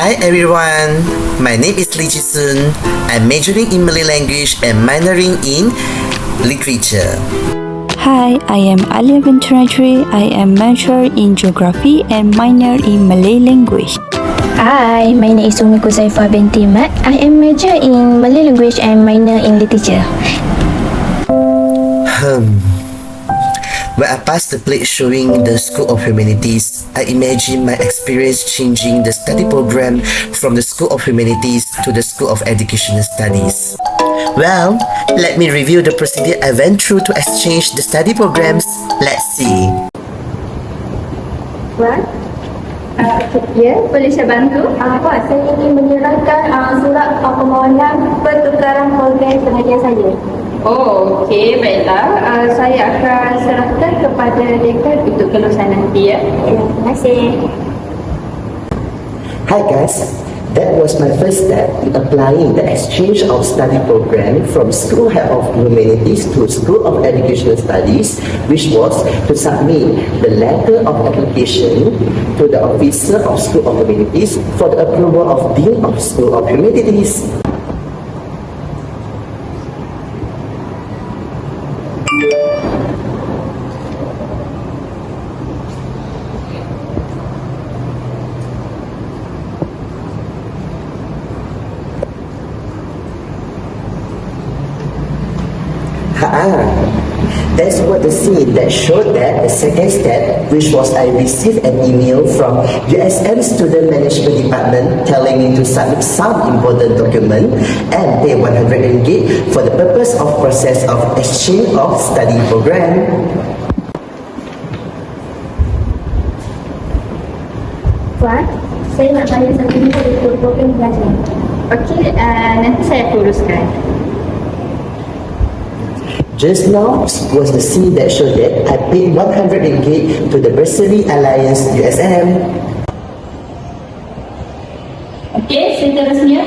Hi everyone, my name is Lee Ji-sun. I'm majoring in Malay language and minoring in literature. Hi, I am Alia Venturajri. I am major in geography and minor in Malay language. Hi, my name is Umi Kuzaifah binti Mat. I am major in Malay language and minor in literature. When I passed the plate showing the School of Humanities, I imagine my experience changing the study program from the School of Humanities to the School of Educational Studies. Well, let me review the procedure I went through to exchange the study programs. Let's see. Puan? Ya, boleh saya bantu? Puan, saya ingin menyerahkan surat permohonan pertukaran program pengajian saya. Oh, okey, baiklah. Saya akan serahkan kepada dekan untuk kelulusan nanti ya. Terima kasih. Hi guys, that was my first step in applying the exchange of study program from School of Humanities to School of Educational Studies, which was to submit the letter of application to the officer of School of Humanities for the approval of Dean of School of Humanities. That's what the scene that showed that the second step, which was I received an email from USM Student Management Department telling me to submit some important document and pay 100 ringgit for the purpose of process of exchange of study program. Puan, saya nak bayar satu ringgit untuk program belajar. Okey, nanti saya uruskan. Just now was the scene that showed that I paid 100 ringgit to the Bursary Alliance USM. Okey, saya terusnya.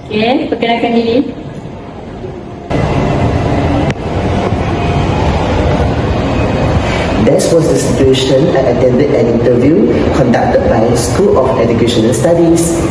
Okey, perkenalkan diri. That was the situation I attended an interview conducted by School of Educational Studies.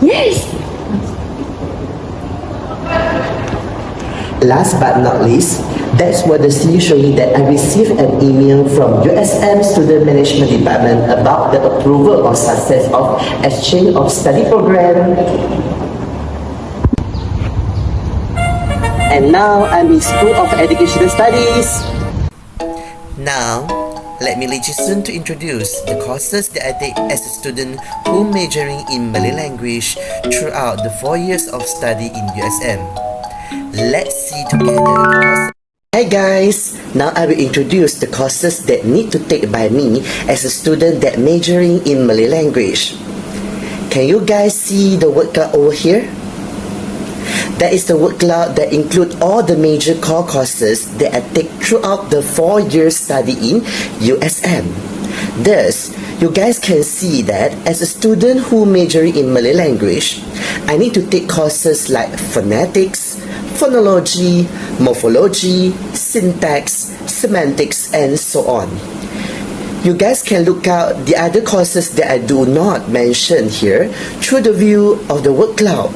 Yes! Last but not least, that's what the scene showing that I received an email from USM Student Management Department about the approval of success of exchange of study program. And now I'm in School of Educational Studies. Now, let me lead you soon to introduce the courses that I take as a student who majoring in Malay language throughout the 4 years of study in USM. Let's see together the courses. Hi guys, now I will introduce the courses that need to take by me as a student that majoring in Malay language. Can you guys see the word cloud over here? That is the word cloud that include all the major core courses that I take throughout the 4 years study in USM. Thus, you guys can see that as a student who majoring in Malay language, I need to take courses like phonetics, phonology, morphology, syntax, semantics, and so on. You guys can look out the other courses that I do not mention here through the view of the word cloud.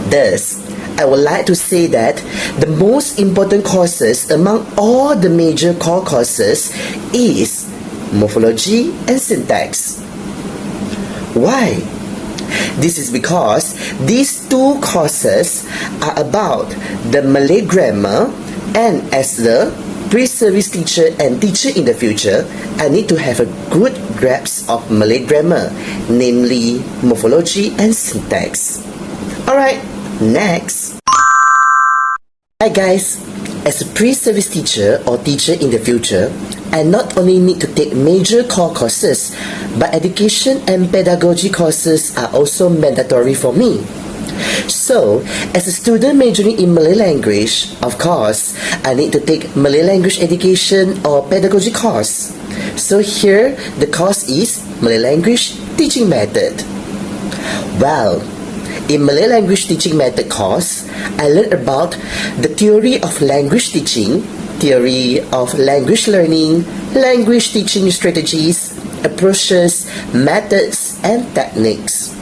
Thus, I would like to say that the most important courses among all the major core courses is morphology and syntax. Why? This is because these two courses are about the Malay grammar, and as the pre-service teacher and teacher in the future, I need to have a good grasp of Malay grammar, namely morphology and syntax. Alright, next. Hi guys, as a pre-service teacher or teacher in the future, I not only need to take major core courses, but education and pedagogy courses are also mandatory for me. So, as a student majoring in Malay language, of course, I need to take Malay language education or pedagogy course. So here, the course is Malay language teaching method. Well, in Malay language teaching method course, I learned about the theory of language teaching, theory of language learning, language teaching strategies, approaches, methods, and techniques.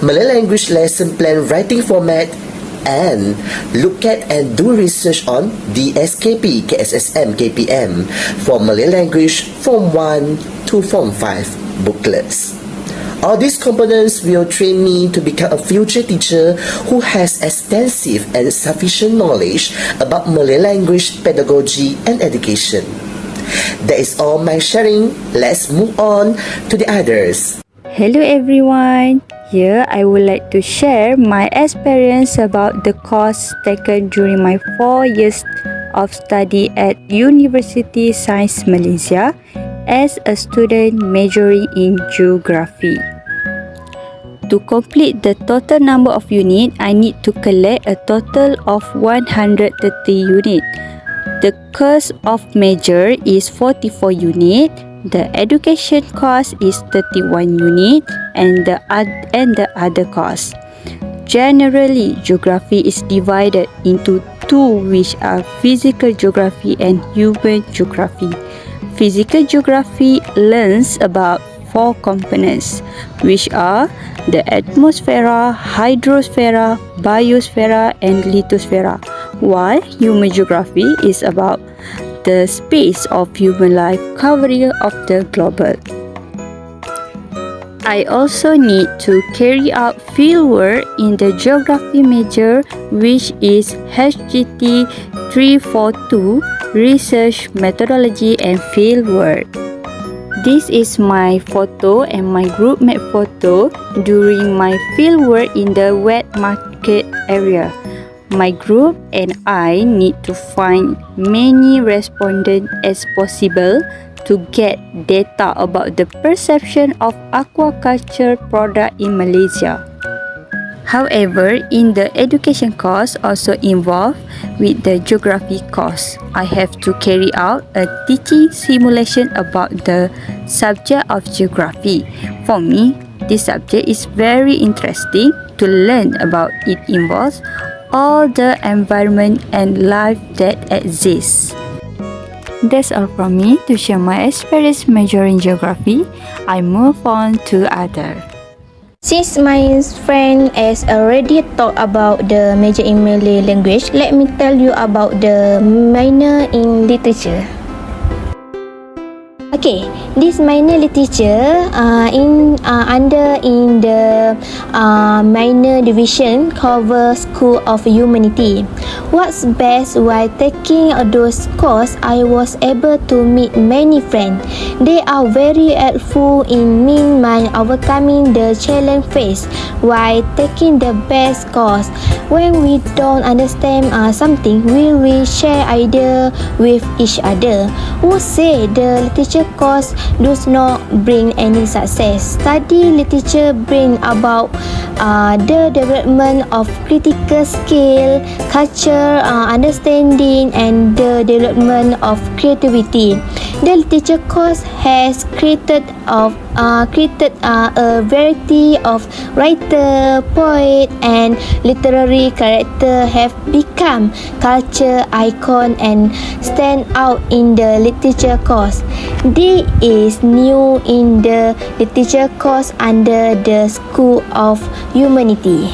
Malay language lesson plan writing format, and look at and do research on DSKP, KSSM, KPM for Malay language Form 1 to Form 5 booklets. All these components will train me to become a future teacher who has extensive and sufficient knowledge about Malay language pedagogy and education. That is all my sharing. Let's move on to the others. Hello everyone. Here I would like to share my experience about the course taken during my 4 years of study at University Science Malaysia as a student majoring in geography. To complete the total number of units, I need to collect a total of 130 units. The course of major is 44 units. The education course is 31 units and the other course. Generally, geography is divided into two, which are physical geography and human geography. Physical geography learns about 4 components, which are the atmosphere, hydrosphere, biosphere, and lithosphere, while human geography is about the space of human life covering of the global. I also need to carry out fieldwork in the geography major, which is HGT 342, Research Methodology and Fieldwork. This is my photo and my group mate photo during my fieldwork in the wet market area. My group and I need to find many respondents as possible to get data about the perception of aquaculture product in Malaysia. However, in the education course also involved with the geography course, I have to carry out a teaching simulation about the subject of geography. For me, this subject is very interesting to learn about. It involves all the environment and life that exists. That's all from me to share my experience majoring geography. I move on to other. Since my friend has already talked about the major in Malay language, let me tell you about the minor in literature. Okay, this minor literature under the minor division cover School of Humanity. What's best while taking those course, I was able to meet many friends. They are very helpful in me overcoming the challenge faced while taking the best course. When we don't understand something, we will share idea with each other. Who say the literature course does not bring any success? Study literature bring about the development of critical skill, culture, understanding, and the development of creativity. The literature course has created a variety of writer, poet, and literary character have become culture icon and stand out in the literature course. This is new in the literature course under the School of Humanity.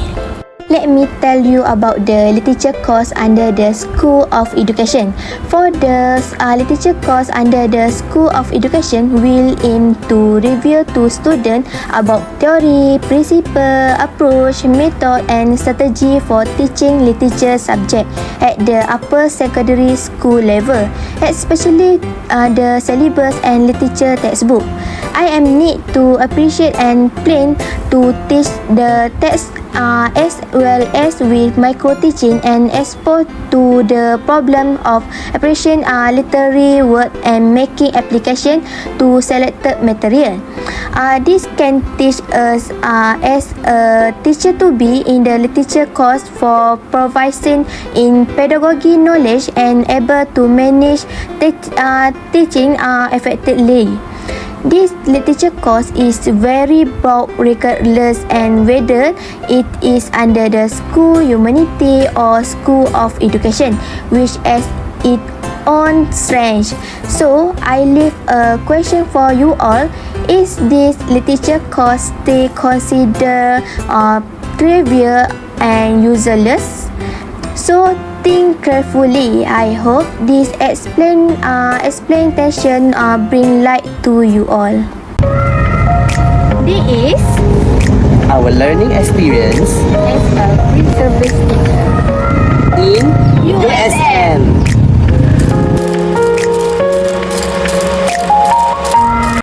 Let me tell you about the literature course under the School of Education. For the literature course under the School of Education will aim to reveal to students about theory, principle, approach, method, and strategy for teaching literature subject at the upper secondary school level, especially the syllabus and literature textbook. I am need to appreciate and plan to teach the text as well as with micro teaching and expose to the problem of appreciating literary word and making application to selected material. This can teach us as a teacher to be in the literature course for proficient in pedagogy knowledge and able to manage teaching effectively. This literature course is very broad regardless and whether it is under the School Humanity or School of Education, which has its own strength. So, I leave a question for you all. Is this literature course still considered trivial and useless? So, think carefully. I hope this explanation bring light to you all. This is Our learning experience as a free service teacher in USN.